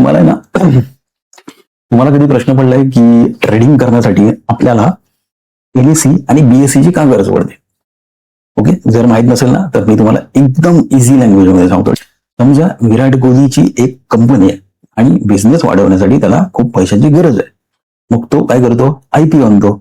तुम्हाला आहे ना तुम्हाला कधी प्रश्न पडलाय की ट्रेडिंग करण्यासाठी आपल्याला एनएससी आणि बीएससी ची का गरज पडते? ओके, जर माहित नसेल ना तर मी तुम्हाला एकदम इझी लँग्वेज मध्ये सांगतो. समजा विराट कोहलीची एक कंपनी आहे आणि बिझनेस वाढवण्यासाठी त्याला खूप पैशाची गरज आहे. मग तो काय करतो? आयपीओ आणतो.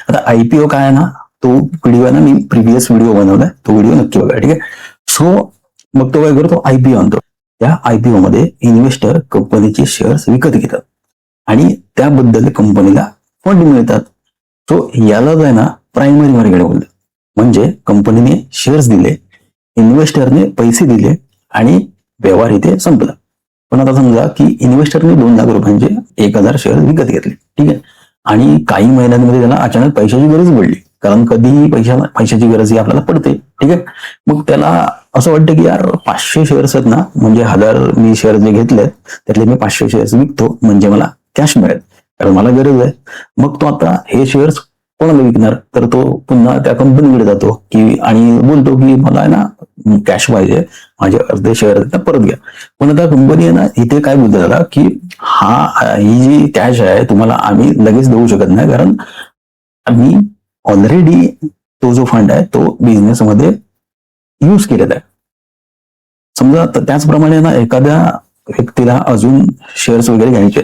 आता आयपीओ काय आहे ना, तो व्हिडिओ आहे ना, मी प्रिव्हियस व्हिडिओ बनवलाय, तो व्हिडिओ नक्की बघा. ठीक आहे. सो मग तो काय करतो? आयपीओ आणतो. त्या आयपीओ मध्ये इन्व्हेस्टर कंपनीचे शेअर्स विकत घेतात आणि त्याबद्दल कंपनीला फंड मिळतात. सो यालाच आहे ना प्रायमरी मार्केट बोलतात. म्हणजे कंपनीने शेअर्स दिले, इन्व्हेस्टरने पैसे दिले आणि व्यवहार इथे संपला. पण आता समजा की इन्व्हेस्टरने 2 लाख रुपयांचे 1000 शेअर विकत घेतले. ठीक आहे. आणि काही महिन्यांमध्ये त्याला अचानक पैशाची गरज पडली, कारण कधीही पैशाची गरज ही आपल्याला पडते. ठीक आहे. मग त्याला असं वाटतं की यार 500 शेअर्स आहेत ना, म्हणजे 1000 मी शेअर जे घेतले त्यातले मी 500 शेअर्स विकतो म्हणजे मला कॅश मिळेल, कारण मला गरज आहे. मग तो आता हे शेअर्स कोणाला विकणार? तर तो पुन्हा त्या कंपनीकडे जातो की आणि बोलतो की मला आहे ना कॅश पाहिजे, माझे अर्धे शेअर परत घ्या. पण आता कंपनी आहे ना इथे काय बोलते त्याला की ही जी कॅश आहे तुम्हाला आम्ही लगेच देऊ शकत नाही, कारण आम्ही ऑलरेडी तो जो फंड आहे तो बिझनेस मध्ये यूज केलेला आहे. समजा त्याचप्रमाणे ना एखाद्या व्यक्तीला अजून शेअर्स वगैरे घ्यायचे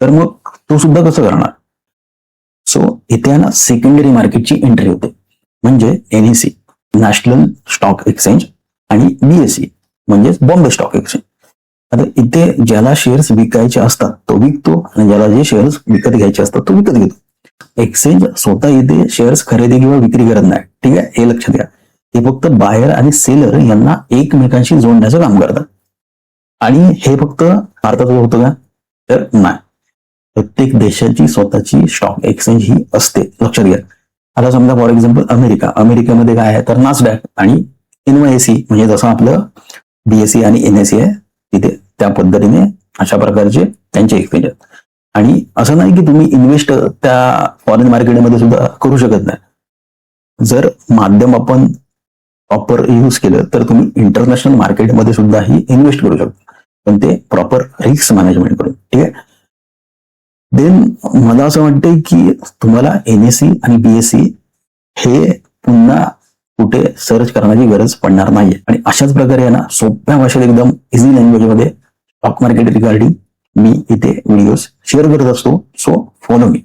तर मग तो सुद्धा कसं करणार? सो इथे ना सेकंडरी मार्केटची एंट्री होते, म्हणजे एनएससी नॅशनल स्टॉक एक्सचेंज आणि बीएससी म्हणजे बॉम्बे स्टॉक एक्सचेंज. आता इथे ज्याला शेअर्स विकायचे असतात तो विकतो आणि ज्याला जे शेअर्स विकत घ्यायचे असतात तो विकत घेतो. एक्सचेंज स्वतः इथे शेअर्स खरेदी किंवा विक्री करत नाही. ठीक आहे, हे लक्षात घ्या. ते फक्त बायर आणि सेलर यांना एकमेकांशी जोडण्याचं काम करतात. आणि हे फक्त भारतात होतं का? तर नाही, प्रत्येक देशाची स्वतःची स्टॉक एक्सचेंज ही असते, लक्षात घ्या. आता समजा फॉर एक्झाम्पल अमेरिकेमध्ये काय आहे तर नासडॅक आणि एनवायसी, म्हणजे जसं आपलं बीएससी आणि एनएससी आहे तिथे त्या पद्धतीने अशा प्रकारचे त्यांचे एक्सचेंज आहेत. आणि असं नाही की तुम्ही इन्व्हेस्ट त्या फॉरेन मार्केटमध्ये सुद्धा करू शकत नाही. जर माध्यम आपण प्रॉपर यूज केलं तर तुम्ही इंटरनॅशनल मार्केटमध्ये सुद्धा ही इन्व्हेस्ट करू शकता, पण ते प्रॉपर रिस्क मॅनेजमेंट करून. ठीक आहे. देन मला असं वाटतंय की तुम्हाला एनएससी आणि बीएससी हे पुन्हा कुठे सर्च करण्याची गरज पडणार नाहीये. आणि अशाच प्रकारे आहे ना सोप्या भाषेत एकदम इझी लँग्वेजमध्ये स्टॉक मार्केट रिगार्डिंग मी इथे व्हिडिओज शेअर करत असतो. So follow me.